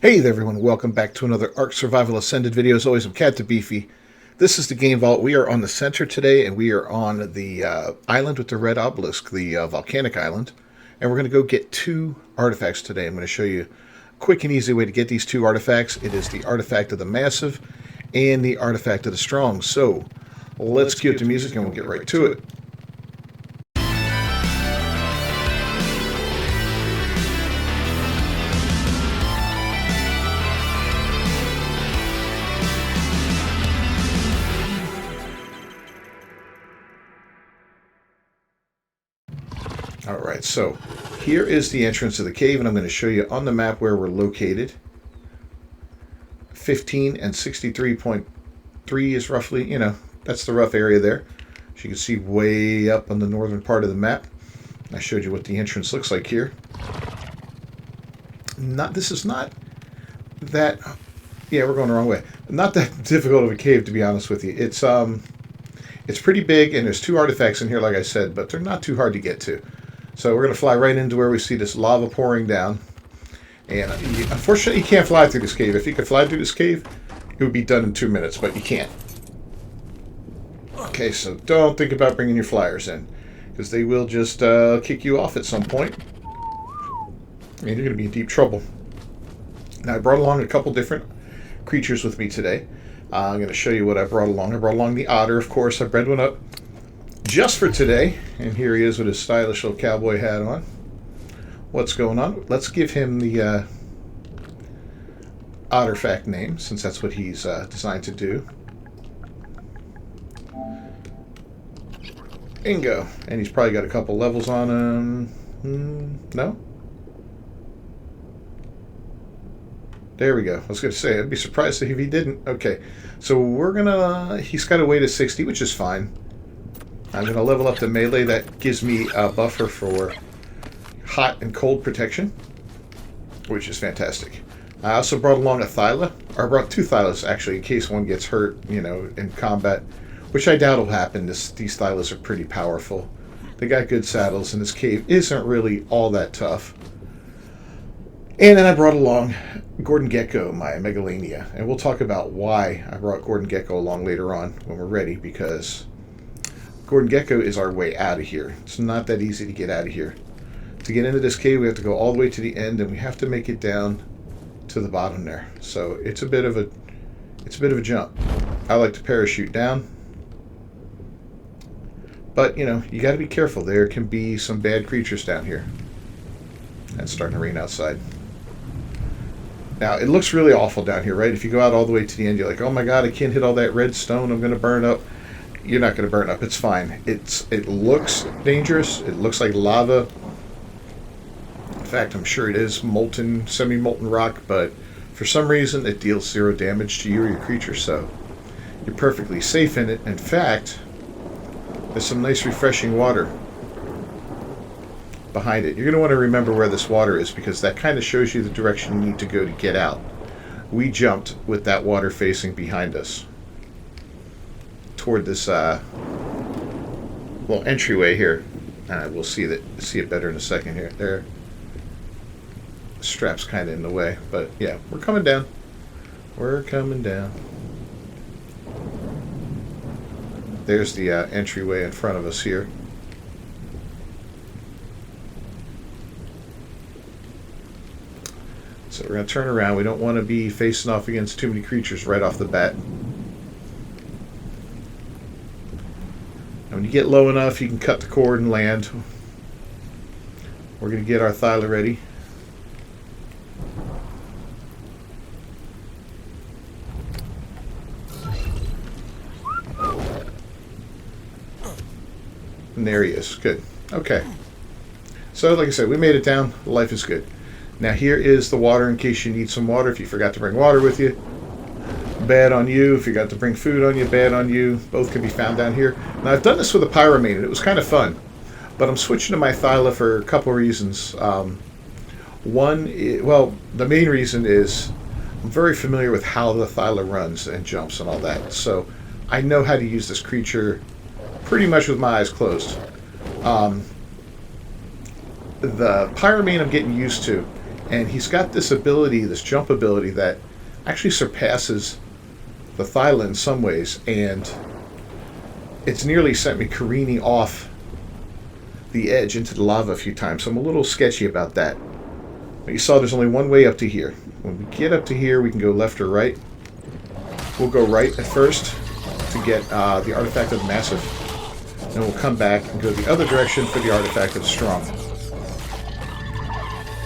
Hey there everyone, welcome back to another Ark Survival Ascended video. As always, I'm Captain Beefy. This is the Game Vault. We are on the center today, and we are on the island with the red obelisk, the volcanic island. And we're going to go get two artifacts today. I'm going to show you a quick and easy way to get these two artifacts. It is the artifact of the massive and the artifact of the strong. So let's cue up the music and we'll get right to it. Alright, so here is the entrance to the cave, and I'm going to show you on the map where we're located. 15 and 63.3 is roughly, that's the rough area there. As you can see way up on the northern part of the map. I showed you what the entrance looks like here. This is not that, yeah, we're going the wrong way. Not that difficult of a cave, to be honest with you. It's pretty big, and there's two artifacts in here, like I said, but they're not too hard to get to. So we're going to fly right into where we see this lava pouring down. And unfortunately, you can't fly through this cave. If you could fly through this cave, it would be done in 2 minutes, but you can't. Okay, so don't think about bringing your flyers in, because they will just kick you off at some point. And you're going to be in deep trouble. Now, I brought along a couple different creatures with me today. I'm going to show you what I brought along. I brought along the otter, of course. I bred one up just for today, and here he is with his stylish little cowboy hat on. What's going on? Let's give him the artifact name, since that's what he's designed to do. Bingo. And he's probably got a couple levels on him. No? There we go. I was going to say, I'd be surprised if he didn't. Okay, so we're going to... He's got a weight of 60, which is fine. I'm going to level up the melee. That gives me a buffer for hot and cold protection, which is fantastic. I also brought along a Thyla, or I brought two Thylas, actually, in case one gets hurt, in combat, which I doubt will happen. These Thylas are pretty powerful. They got good saddles, and this cave isn't really all that tough. And then I brought along Gordon Gecko, my Megalania, and we'll talk about why I brought Gordon Gecko along later on when we're ready, because Gordon Gecko is our way out of here. It's not that easy to get out of here. To get into this cave, we have to go all the way to the end, and we have to make it down to the bottom there. So it's a bit of a jump. I like to parachute down, but you got to be careful. There can be some bad creatures down here. And it's starting to rain outside. Now, it looks really awful down here, right? If you go out all the way to the end, you're like, oh my god, I can't hit all that red stone, I'm going to burn up. You're not going to burn up, it's fine. It looks dangerous, it looks like lava. In fact, I'm sure it is molten, semi-molten rock, but for some reason it deals 0 damage to you or your creature, so you're perfectly safe in it. In fact, there's some nice refreshing water behind it. You're going to want to remember where this water is, because that kind of shows you the direction you need to go to get out. We jumped with that water facing behind us toward this little entryway here. We'll see it better in a second here. There, the strap's kind of in the way, but yeah, we're coming down. We're coming down. There's the entryway in front of us here. So we're going to turn around. We don't want to be facing off against too many creatures right off the bat. And when you get low enough, you can cut the cord and land. We're going to get our Thyla ready. And there he is. Good. Okay. So, like I said, we made it down. Life is good. Now here is the water in case you need some water. If you forgot to bring water with you, bad on you. If you got to bring food on you, bad on you. Both can be found down here. Now I've done this with a Pyramid, and it was kind of fun. But I'm switching to my Thyla for a couple of reasons. Well, the main reason is I'm very familiar with how the Thyla runs and jumps and all that. So I know how to use this creature pretty much with my eyes closed. The Pyramid I'm getting used to And he's got this ability, this jump ability, that actually surpasses the Thyla in some ways, and it's nearly sent me careening off the edge into the lava a few times, so I'm a little sketchy about that. But you saw there's only one way up to here. When we get up to here, we can go left or right. We'll go right at first to get the Artifact of the Massive. Then we'll come back and go the other direction for the Artifact of the Strong.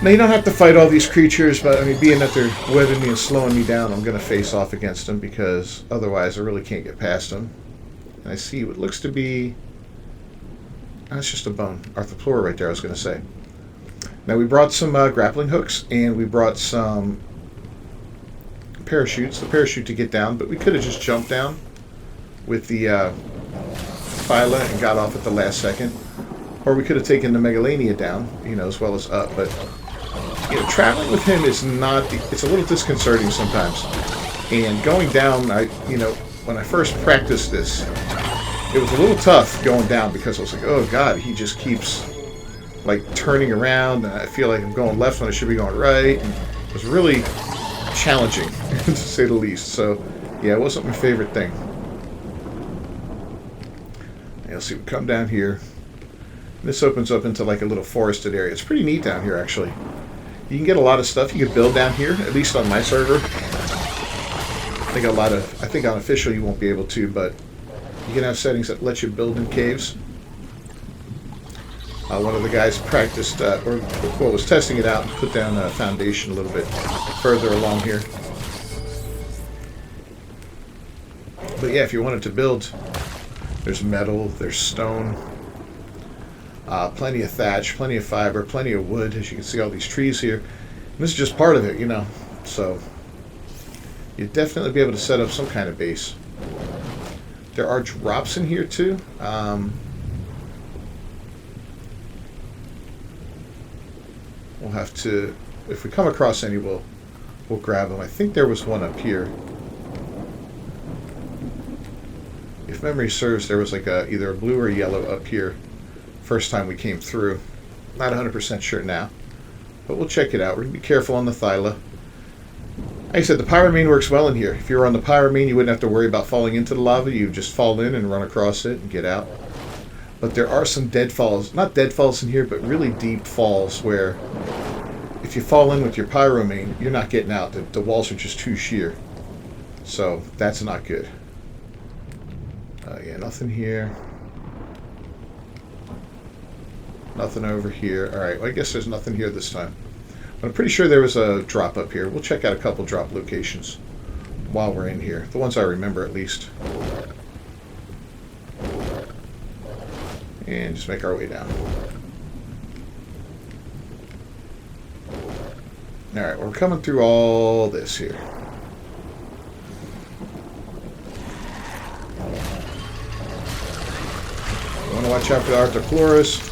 Now, you don't have to fight all these creatures, but I mean, being that they're webbing me and slowing me down, I'm going to face off against them because otherwise I really can't get past them. And I see what looks to be... That's just a bone. Arthropleura right there, I was going to say. Now, we brought some grappling hooks, and we brought some parachutes. The parachute to get down, but we could have just jumped down with the Phyla and got off at the last second. Or we could have taken the Megalania down, you know, as well as up. But, you know, traveling with him is not... It's a little disconcerting sometimes. And going down, you know, when I first practiced this, it was a little tough going down because I was like, oh, God, he just keeps, like, turning around. And I feel like I'm going left when I should be going right. And it was really challenging, to say the least. So, yeah, it wasn't my favorite thing. And let's see, we come down here. This opens up into like a little forested area. It's pretty neat down here, actually. You can get a lot of stuff you can build down here, at least on my server. I think on official you won't be able to, but you can have settings that let you build in caves. One of the guys practiced, was testing it out and put down a foundation a little bit further along here. But yeah, if you wanted to build, there's metal, there's stone. Plenty of thatch, plenty of fiber, plenty of wood. As you can see, all these trees here. And this is just part of it, you know. So you'd definitely be able to set up some kind of base. There are drops in here too. We'll have to, if we come across any, we'll grab them. I think there was one up here. If memory serves, there was like either a blue or a yellow up here. First time we came through. Not 100% sure now. But we'll check it out. We're going to be careful on the Thyla. Like I said, the Pyramine works well in here. If you were on the Pyramine, you wouldn't have to worry about falling into the lava. You just fall in and run across it and get out. But there are some deadfalls. Not deadfalls in here, but really deep falls where if you fall in with your Pyramine, you're not getting out. The walls are just too sheer. So that's not good. Yeah, nothing here. Nothing over here. Alright, well, I guess there's nothing here this time. But I'm pretty sure there was a drop up here. We'll check out a couple drop locations while we're in here. The ones I remember, at least. And just make our way down. Alright, we're coming through all this here. I want to watch out for the Arthropleura.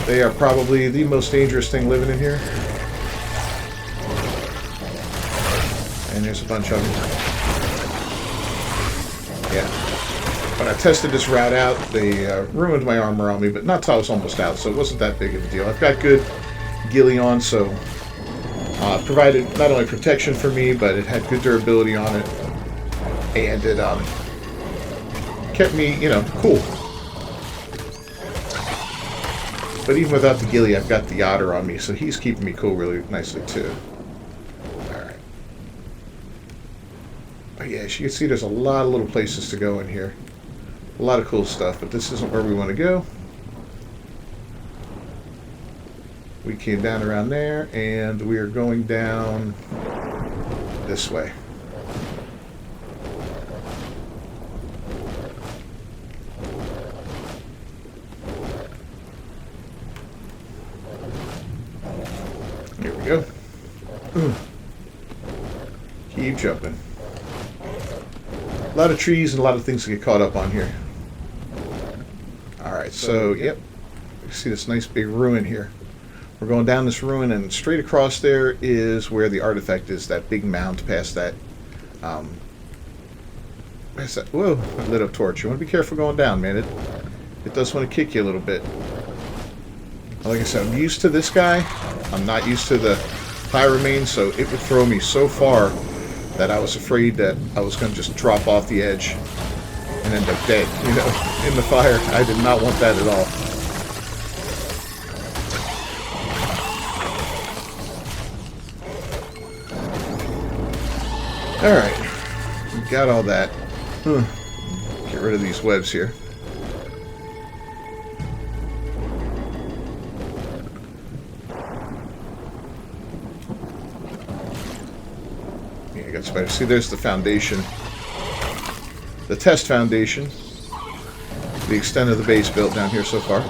They are probably the most dangerous thing living in here. And there's a bunch of them. Yeah. When I tested this route out, they ruined my armor on me, but not till I was almost out, so it wasn't that big of a deal. I've got good ghillie on, so provided not only protection for me, but it had good durability on it. And it kept me, you know, cool. But even without the ghillie, I've got the otter on me, so he's keeping me cool really nicely, too. Alright. Oh, yeah, as you can see, there's a lot of little places to go in here. A lot of cool stuff, but this isn't where we want to go. We came down around there, and we are going down this way. Here we go. Keep jumping. A lot of trees and a lot of things to get caught up on here. Alright, so, yep. You see this nice big ruin here. We're going down this ruin, and straight across there is where the artifact is, that big mound past that. Where's that? Whoa, I lit up torch. You want to be careful going down, man. It does want to kick you a little bit. Like I said, I'm used to this guy. I'm not used to the Pyramane, so it would throw me so far that I was afraid that I was going to just drop off the edge and end up dead, you know, in the fire. I did not want that at all. Alright, we got all that. Get rid of these webs here. Yeah, I got spiders. See, there's the foundation. The test foundation. The extent of the base built down here so far.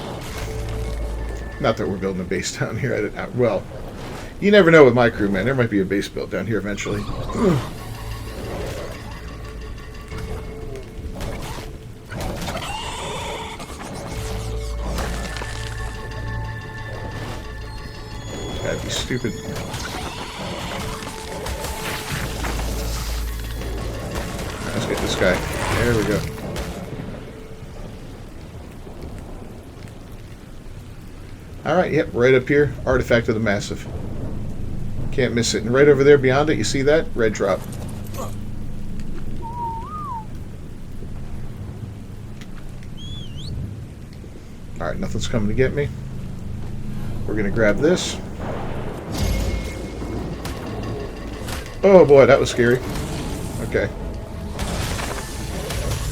Not that we're building a base down here. Well, you never know with my crew, man. There might be a base built down here eventually. Gotta be stupid. Let's get this guy. There we go. Alright, yep, right up here. Artifact of the Massive. Can't miss it. And right over there beyond it, you see that? Red drop. Alright, nothing's coming to get me. We're going to grab this. Oh boy, that was scary. Okay.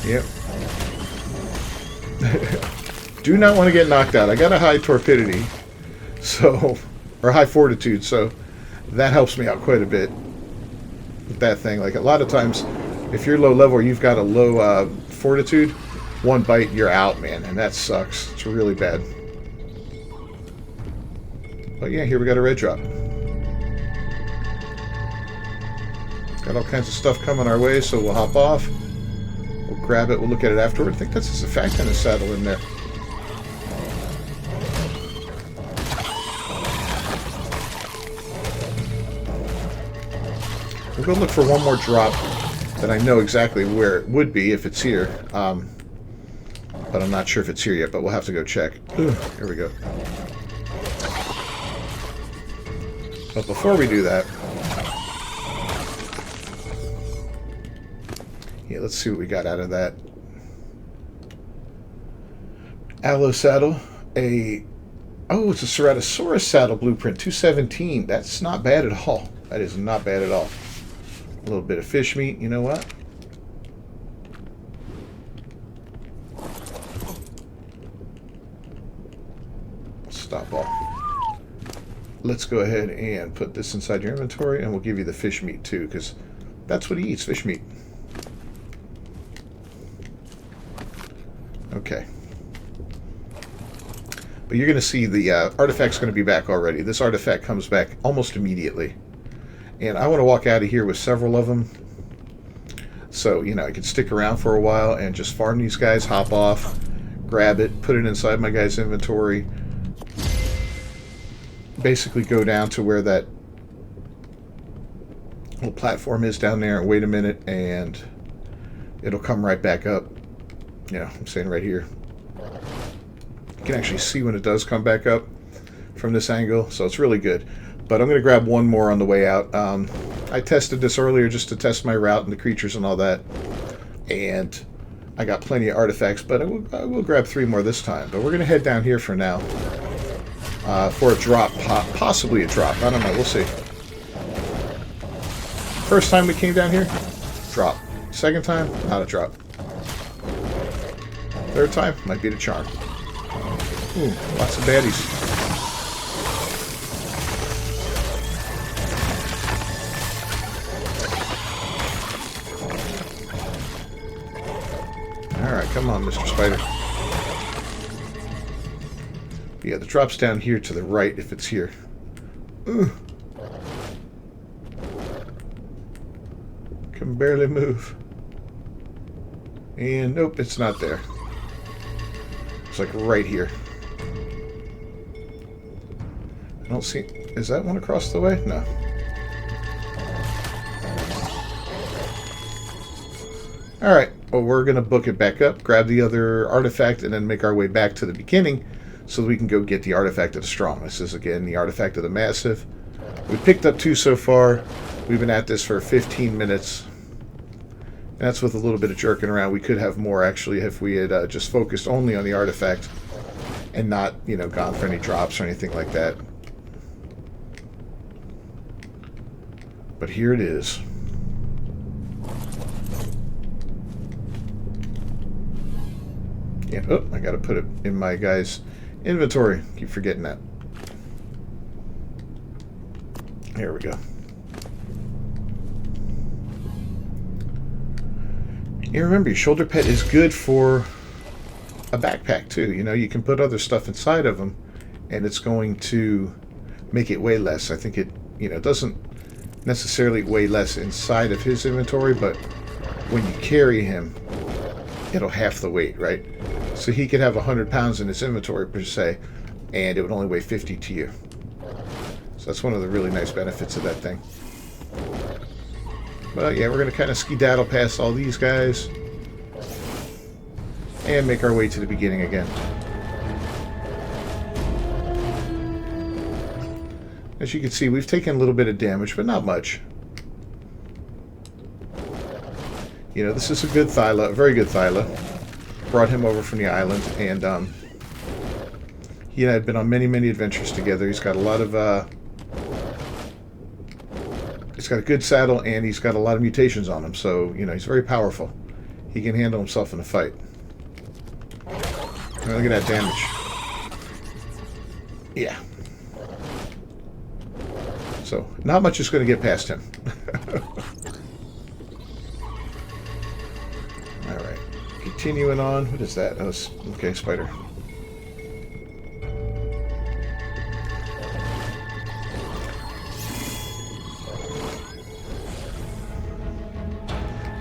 Yep. Do not want to get knocked out. I got a high torpidity, so, or high fortitude, so that helps me out quite a bit with that thing. Like a lot of times, if you're low level or you've got a low fortitude, one bite, you're out, man, and that sucks. It's really bad. But yeah, here we got a red drop. Got all kinds of stuff coming our way, so we'll hop off. We'll grab it. We'll look at it afterward. I think that's a fact and a saddle in there. We'll go look for one more drop that I know exactly where it would be if it's here. But I'm not sure if it's here yet, but we'll have to go check. Here we go. But before we do that, yeah, let's see what we got out of that. Aloe saddle. Oh, it's a Ceratosaurus saddle blueprint, 217. That's not bad at all. That is not bad at all. A little bit of fish meat, you know what? Stop all. Let's go ahead and put this inside your inventory, and we'll give you the fish meat too, because that's what he eats, fish meat. Okay. But you're going to see the artifact's going to be back already. This artifact comes back almost immediately. And I want to walk out of here with several of them. So, you know, I could stick around for a while and just farm these guys, hop off, grab it, put it inside my guy's inventory. Basically go down to where that little platform is down there and wait a minute and it'll come right back up. Yeah, I'm saying right here. You can actually see when it does come back up from this angle, so it's really good. But I'm going to grab one more on the way out. I tested this earlier just to test my route and the creatures and all that. And I got plenty of artifacts, but I will grab 3 more this time. But we're going to head down here for now. For a drop, possibly a drop. I don't know, we'll see. First time we came down here, drop. Second time, not a drop. Third time, might be the charm. Ooh, lots of baddies. Alright, come on, Mr. Spider. Yeah, the drop's down here to the right if it's here. Ugh. Can barely move. And nope, it's not there. It's like right here. I don't see... Is that one across the way? No. Alright, well, we're going to book it back up, grab the other artifact, and then make our way back to the beginning so that we can go get the artifact of the strong. This is, again, the artifact of the massive. We picked up 2 so far. We've been at this for 15 minutes. And that's with a little bit of jerking around. We could have more, actually, if we had just focused only on the artifact and not, you know, gone for any drops or anything like that. But here it is. Yeah, oh, I gotta put it in my guy's inventory. Keep forgetting that. Here we go. You remember, your shoulder pet is good for a backpack too. You know, you can put other stuff inside of them, and it's going to make it weigh less. I think it, you know, doesn't necessarily weigh less inside of his inventory, but when you carry him, it'll half the weight, right? So he could have 100 pounds in his inventory per se, and it would only weigh 50 to you. So that's one of the really nice benefits of that thing. But yeah, we're going to kind of skedaddle past all these guys and make our way to the beginning again. As you can see, we've taken a little bit of damage, but not much. You know, this is a good Thyla, a very good Thyla. Brought him over from the island, and he and I had been on many, many adventures together. He's got a lot of, he's got a good saddle, and he's got a lot of mutations on him, so, you know, he's very powerful. He can handle himself in a fight. Oh, look at that damage. Yeah. So, not much is going to get past him. Alright. Continuing on. What is that? Oh, okay, spider.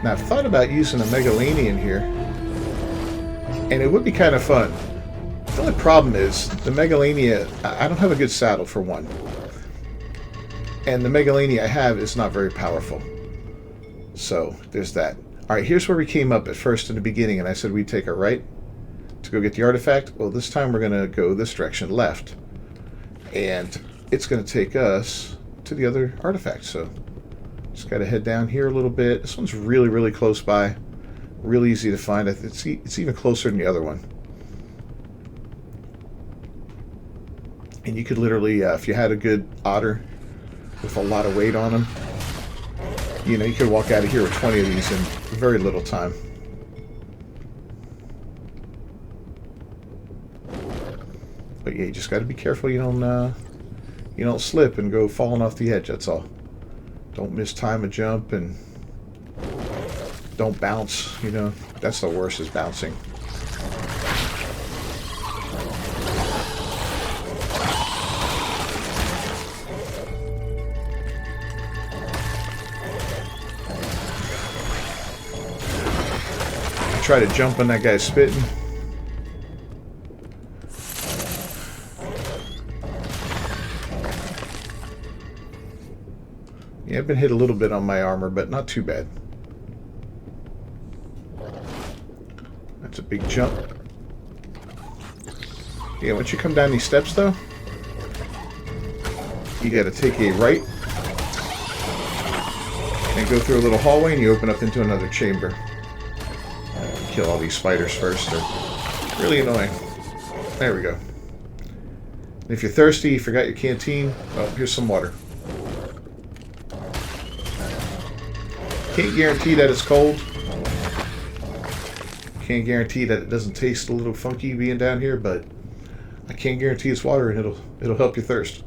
Now, I've thought about using a Megalanian here, and it would be kind of fun. The only problem is, the Megalania, I don't have a good saddle for one. And the Megalania I have is not very powerful. So, there's that. Alright, here's where we came up at first in the beginning, and I said we'd take a right to go get the artifact. Well, this time we're going to go this direction, left. And it's going to take us to the other artifact, so just got to head down here a little bit. This one's really, really close by. Really easy to find. It's even closer than the other one. And you could literally, if you had a good otter with a lot of weight on them, you know, you could walk out of here with 20 of these in very little time. But yeah, you just got to be careful you don't slip and go falling off the edge. That's all. Don't mistime a jump, and don't bounce. You know, that's the worst, is bouncing. Try to jump on that guy's spitting. Yeah, I've been hit a little bit on my armor, but not too bad. That's a big jump. Yeah, once you come down these steps, though, you got to take a right and go through a little hallway, and you open up into another chamber. Kill all these spiders first. They're really annoying. There we go. And if you're thirsty, you forgot your canteen, well, here's some water. Can't guarantee that it's cold. Can't guarantee that it doesn't taste a little funky being down here, but I can guarantee it's water, and it'll help your thirst.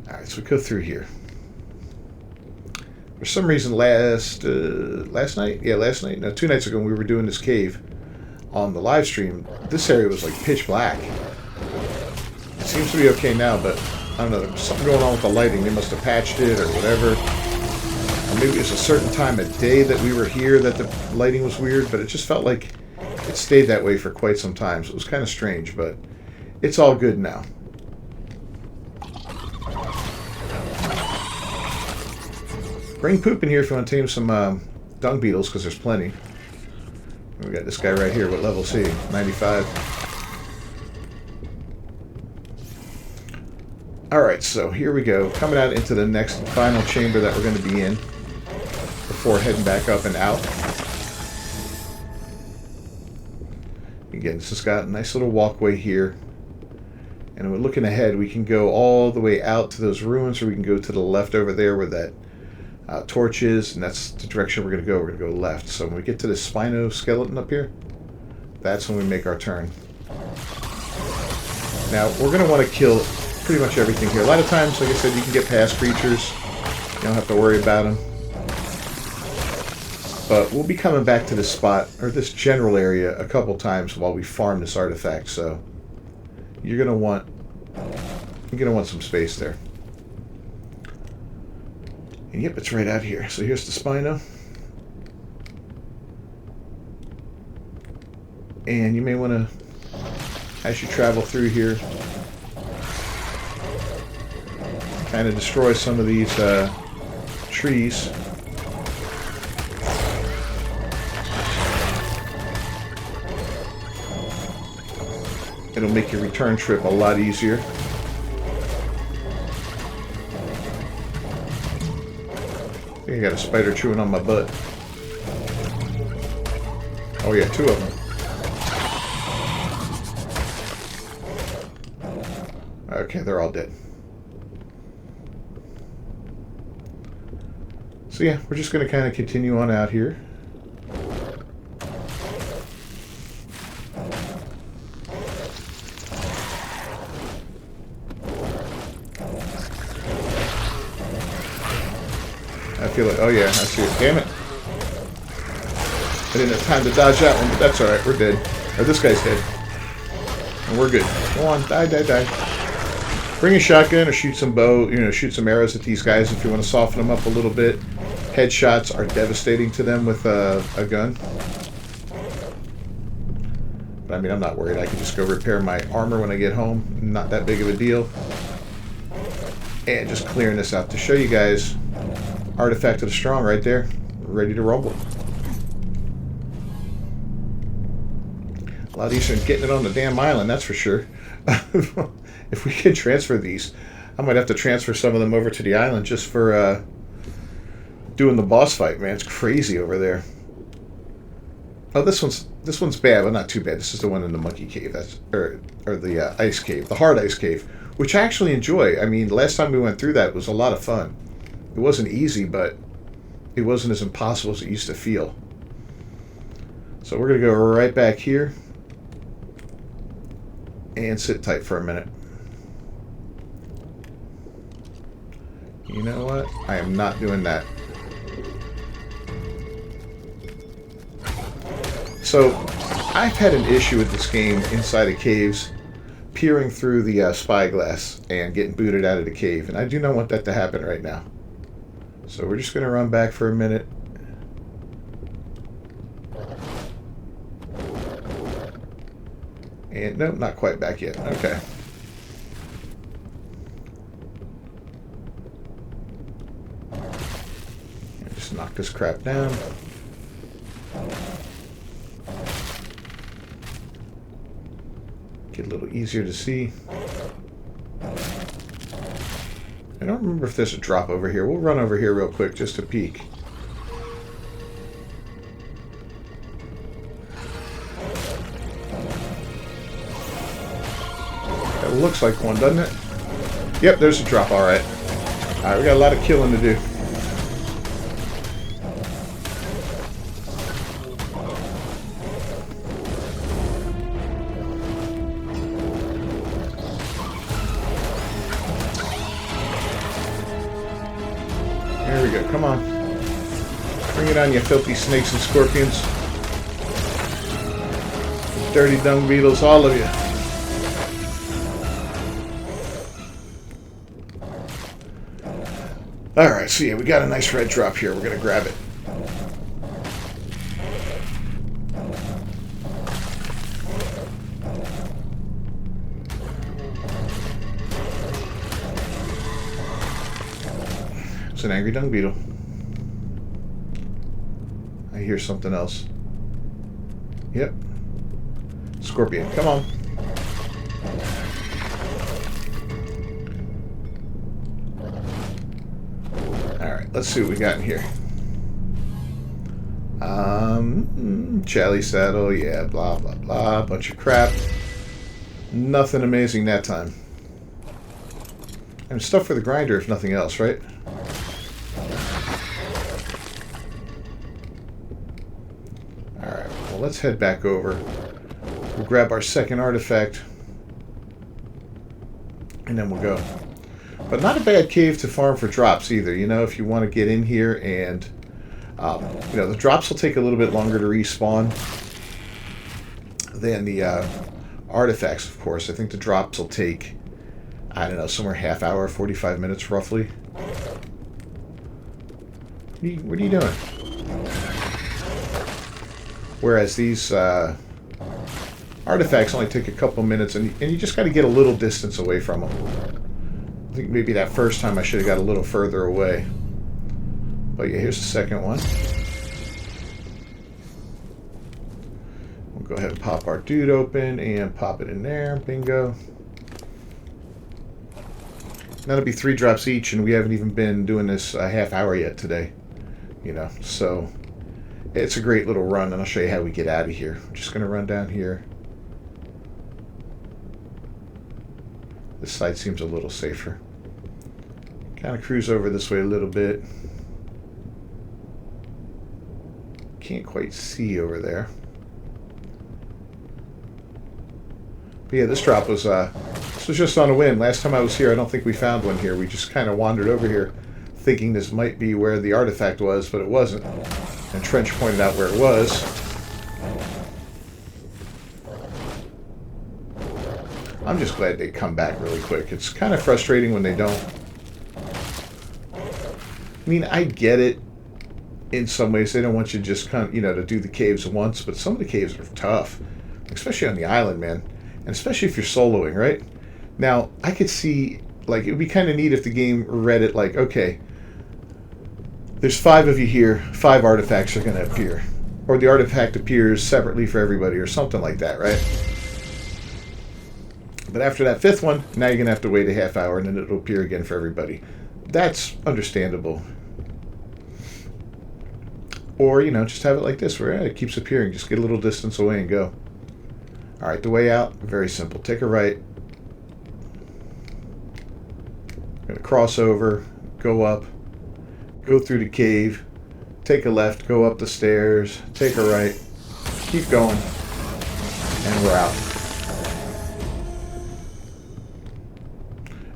Alright, so we go through here. For some reason last night? Yeah, last night? No, 2 nights ago when we were doing this cave on the live stream, this area was like pitch black. It seems to be okay now, but I don't know, there's something going on with the lighting. They must have patched it or whatever. Or maybe it was a certain time of day that we were here that the lighting was weird, but it just felt like it stayed that way for quite some time. So it was kind of strange, but it's all good now. Bring poop in here if you want to tame some dung beetles, because there's plenty. We got this guy right here. What level is he? 95. Alright, so here we go. Coming out into the next final chamber that we're going to be in before heading back up and out. Again, this has got a nice little walkway here. And we're looking ahead. We can go all the way out to those ruins, or we can go to the left over there where that torch is, and that's the direction we're going to go. We're going to go left. So when we get to this Spino skeleton up here, that's when we make our turn. Now, we're going to want to kill pretty much everything here. A lot of times, like I said, you can get past creatures. You don't have to worry about them. But we'll be coming back to this spot, or this general area, a couple times while we farm this artifact, so you're going to want some space there. And yep, it's right out here. So here's the Spino. And you may want to, as you travel through here, kind of destroy some of these trees. It'll make your return trip a lot easier. I think I got a spider chewing on my butt. Oh yeah, 2 of them. Okay, they're all dead. So yeah, we're just going to kind of continue on out here. I feel like, oh yeah, I see it. Damn it. I didn't have time to dodge that one, but that's alright, we're dead. Or this guy's dead. And we're good. Go on, die, die, die. Bring a shotgun or shoot some bow, shoot some arrows at these guys if you want to soften them up a little bit. Headshots are devastating to them with a gun. But I mean, I'm not worried. I can just go repair my armor when I get home. Not that big of a deal. And just clearing this out to show you guys. Artifact of the Strong right there. Ready to rumble. A lot easier than getting it on the damn island, that's for sure. If we can transfer these, I might have to transfer some of them over to the island just for doing the boss fight, man. It's crazy over there. Oh, this one's bad, but not too bad. This is the one in the monkey cave. That's or the ice cave, the hard ice cave, which I actually enjoy. I mean, last time we went through that, it was a lot of fun. It wasn't easy, but it wasn't as impossible as it used to feel. So we're going to go right back here and sit tight for a minute. You know what? I am not doing that. So, I've had an issue with this game inside of caves, peering through the spyglass and getting booted out of the cave, and I do not want that to happen right now. So we're just going to run back for a minute. And nope, not quite back yet. Okay. And just knock this crap down. Get a little easier to see. I don't remember if there's a drop over here. We'll run over here real quick just to peek. That looks like one, doesn't it? Yep, there's a drop, alright. Alright, we got a lot of killing to do. There we go, come on. Bring it on, you filthy snakes and scorpions. Dirty dung beetles, all of you. Alright, so yeah, we got a nice red drop here. We're going to grab it. It's an angry dung beetle. I hear something else. Yep. Scorpion, come on. Alright, let's see what we got in here. Chally saddle, yeah, blah, blah, blah. Bunch of crap. Nothing amazing that time. And stuff for the grinder, if nothing else, right? Alright, well, let's head back over. We'll grab our second artifact. And then we'll go. But not a bad cave to farm for drops either. You know, if you want to get in here and... you know, the drops will take a little bit longer to respawn than the artifacts, of course. I think the drops will take, I don't know, somewhere half hour, 45 minutes roughly. What are you doing? Whereas these artifacts only take a couple minutes, and you just got to get a little distance away from them. I think maybe that first time I should have got a little further away. But yeah, here's the second one. We'll go ahead and pop our dude open and pop it in there. Bingo. That'll be 3 drops each, and we haven't even been doing this a half hour yet today. You know, so it's a great little run, and I'll show you how we get out of here. I'm just going to run down here. This side seems a little safer. Kind of cruise over this way a little bit. Can't quite see over there. But yeah, this drop was just on a whim. Last time I was here, I don't think we found one here. We just kind of wandered over here thinking this might be where the artifact was, but it wasn't. And Trench pointed out where it was. I'm just glad they come back really quick. It's kind of frustrating when they don't. I mean, I get it. In some ways, they don't want you to just come, you know, to do the caves once, but some of the caves are tough, especially on the island, man, and especially if you're soloing, right? Now, I could see, like, it would be kind of neat if the game read it like, okay, there's 5 of you here, 5 artifacts are going to appear, or the artifact appears separately for everybody, or something like that, right? But after that 5th one, now you're going to have to wait a half hour, and then it'll appear again for everybody. That's understandable. Or, you know, just have it like this, where it keeps appearing. Just get a little distance away and go. Alright, the way out, very simple. Take a right. I'm going to cross over, go up, go through the cave, take a left, go up the stairs, take a right, keep going, and we're out.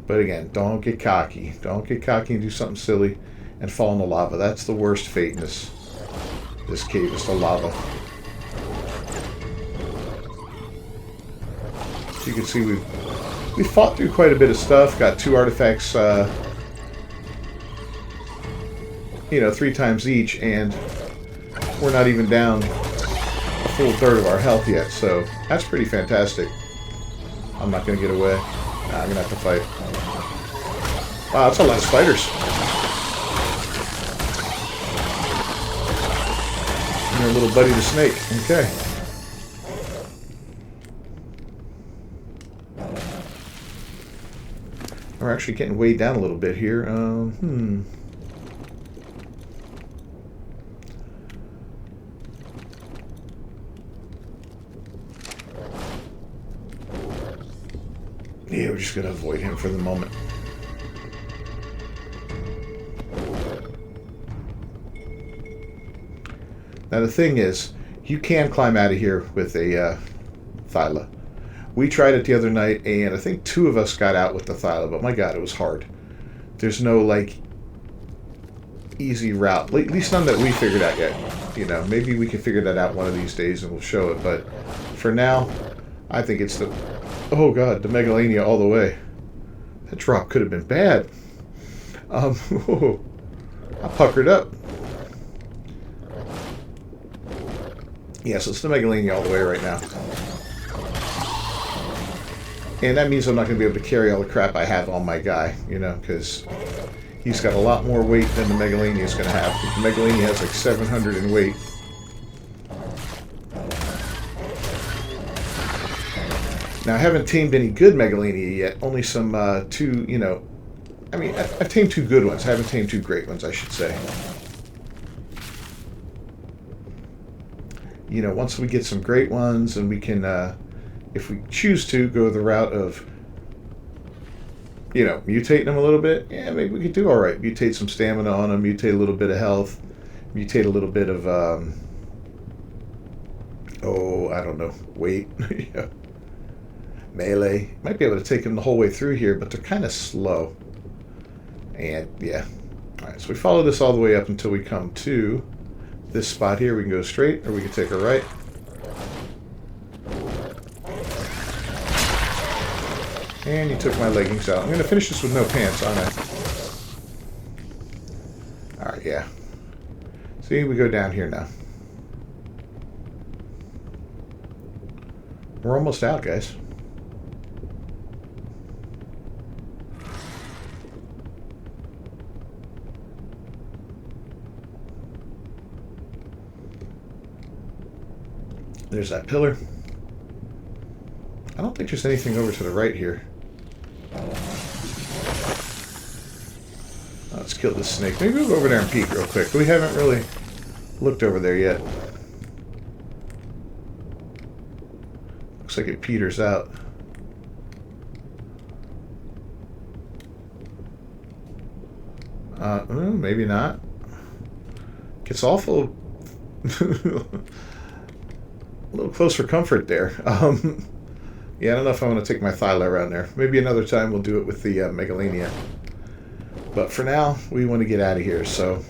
But again, don't get cocky. Don't get cocky and do something silly and fall in the lava. That's the worst fate in this cave, is the lava. So you can see we fought through quite a bit of stuff. Got 2 artifacts, you know, 3 times each, and we're not even down a full third of our health yet. So that's pretty fantastic. I'm not going to get away. Nah, I'm going to have to fight. Wow, that's a lot of spiders. And our little buddy the snake. Okay. We're actually getting weighed down a little bit here. Yeah, we're just going to avoid him for the moment. Now the thing is, you can climb out of here with a Thyla. We tried it the other night, and I think 2 of us got out with the Thyla, but my god, it was hard. There's no, like, easy route. At least none that we figured out yet. You know, maybe we can figure that out one of these days and we'll show it, but for now, I think it's the... Oh god, the Megalania all the way. That drop could have been bad. I puckered up. Yeah, so it's the Megalania all the way right now. And that means I'm not going to be able to carry all the crap I have on my guy, you know, because he's got a lot more weight than the Megalania is going to have. The Megalania has like 700 in weight. Now, I haven't tamed any good Megalania yet. Only some 2, you know, I mean, I've tamed two good ones. I haven't tamed two great ones, I should say. You know, once we get some great ones, and we can, if we choose to, go the route of, you know, mutating them a little bit, yeah, maybe we could do all right. Mutate some stamina on them, mutate a little bit of health, mutate a little bit of, oh, I don't know, weight. Yeah. Melee. Might be able to take them the whole way through here, but they're kind of slow. And, yeah. All right, so we follow this all the way up until we come to this spot here. We can go straight, or we can take a right. And you took my leggings out. I'm going to finish this with no pants, aren't I? Alright, yeah. See, we go down here now. We're almost out, guys. There's that pillar. I don't think there's anything over to the right here. Let's kill this snake. Maybe we'll go over there and peek real quick. We haven't really looked over there yet. Looks like it peters out. Maybe not. Gets awful... a little close for comfort there. Yeah, I don't know if I want to take my Thyla around there. Maybe another time we'll do it with the Megalania. But for now, we want to get out of here, so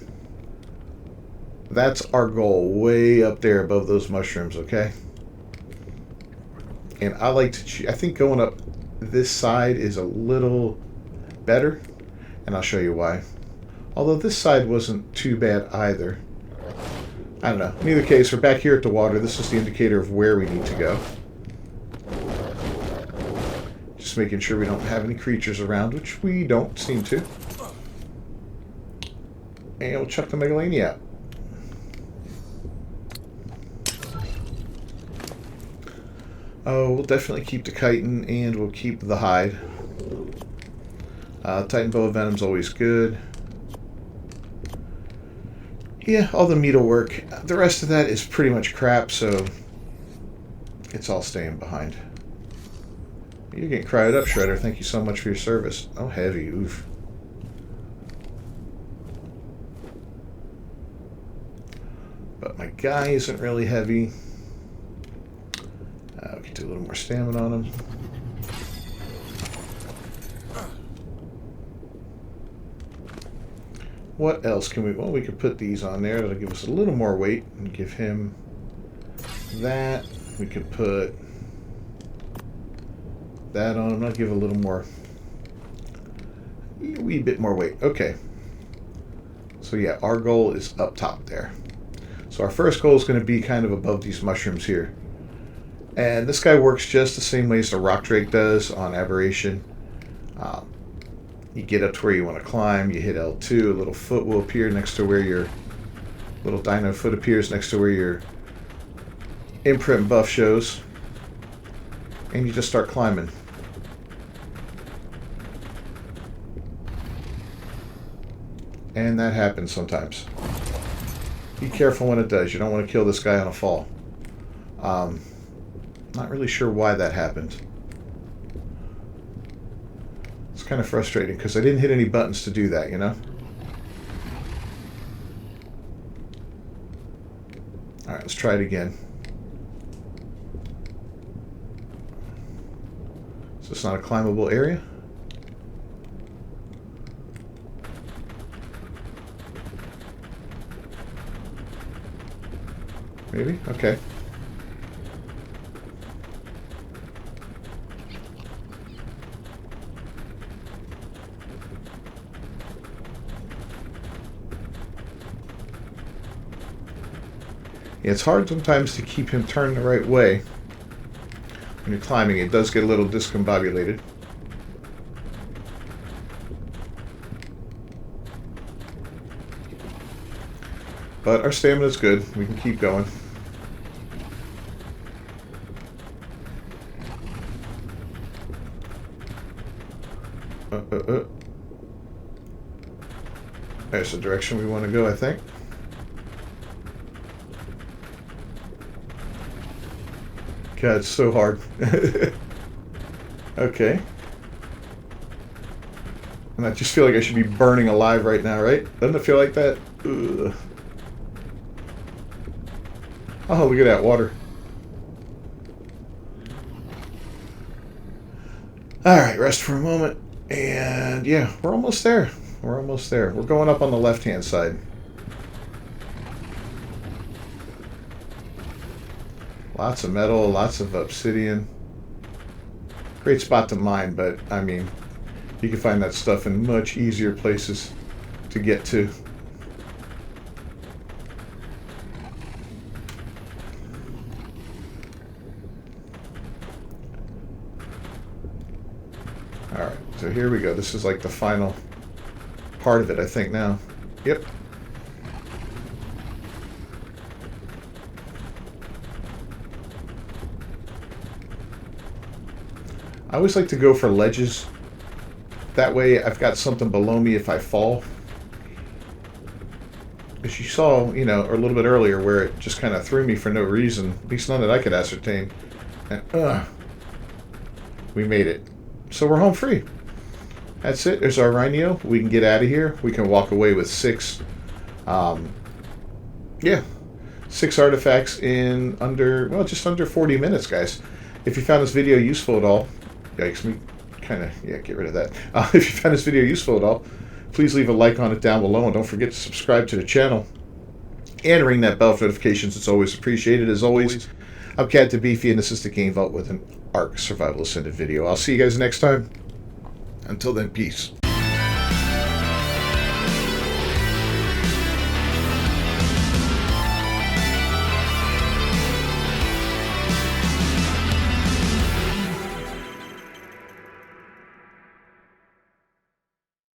that's our goal, way up there above those mushrooms, okay? And I like to... I think going up this side is a little better, and I'll show you why. Although this side wasn't too bad either. I don't know. In either case, we're back here at the water. This is the indicator of where we need to go. Just making sure we don't have any creatures around, which we don't seem to. And we'll chuck the Megalania out. Oh, we'll definitely keep the chitin, and we'll keep the hide. Titan Boa Venom's always good. Yeah, all the meat will work. The rest of that is pretty much crap, so it's all staying behind. You're getting cried up, Shredder. Thank you so much for your service. Oh, heavy. Oof. But my guy isn't really heavy. We can do a little more stamina on him. What else can we... Well, we could put these on there. That'll give us a little more weight and give him that. We could put that on him. That'll give a little more... a wee bit more weight. Okay. So, yeah, our goal is up top there. So our first goal is going to be kind of above these mushrooms here. And this guy works just the same way as the Rock Drake does on Aberration. You get up to where you want to climb, you hit L2, a little foot will appear next to where your little dino foot appears next to where your imprint buff shows. And you just start climbing. And that happens sometimes. Be careful when it does. You don't want to kill this guy on a fall. Not really sure why that happened. It's kind of frustrating because I didn't hit any buttons to do that, you know? Alright, let's try it again. So it's not a climbable area? Maybe? Okay. It's hard sometimes to keep him turned the right way. When you're climbing, it does get a little discombobulated. But our stamina's good. We can keep going. There's the direction we want to go, I think. God, it's so hard. Okay. And I just feel like I should be burning alive right now, right? Doesn't it feel like that? Ugh. Oh, look at that water. Alright, rest for a moment. And yeah, we're almost there. We're almost there. We're going up on the left-hand side. Lots of metal, lots of obsidian. Great spot to mine, but I mean, you can find that stuff in much easier places to get to. Alright, so here we go. This is like the final part of it, I think, now. Yep. I always like to go for ledges. That way I've got something below me if I fall. As you saw, you know, or a little bit earlier, where it just kind of threw me for no reason. At least none that I could ascertain. And, we made it. So we're home free. That's it. There's our rhino. We can get out of here. We can walk away with 6. Yeah. 6 artifacts in under, well, just under 40 minutes, guys. If you found this video useful at all, yikes, me kind of, yeah, get rid of that. If you found this video useful at all, please leave a like on it down below, and don't forget to subscribe to the channel and ring that bell for notifications. It's always appreciated. As always, I'm Captain Beefy, and this is the Game Vault with an Ark Survival Ascended video. I'll see you guys next time. Until then, peace.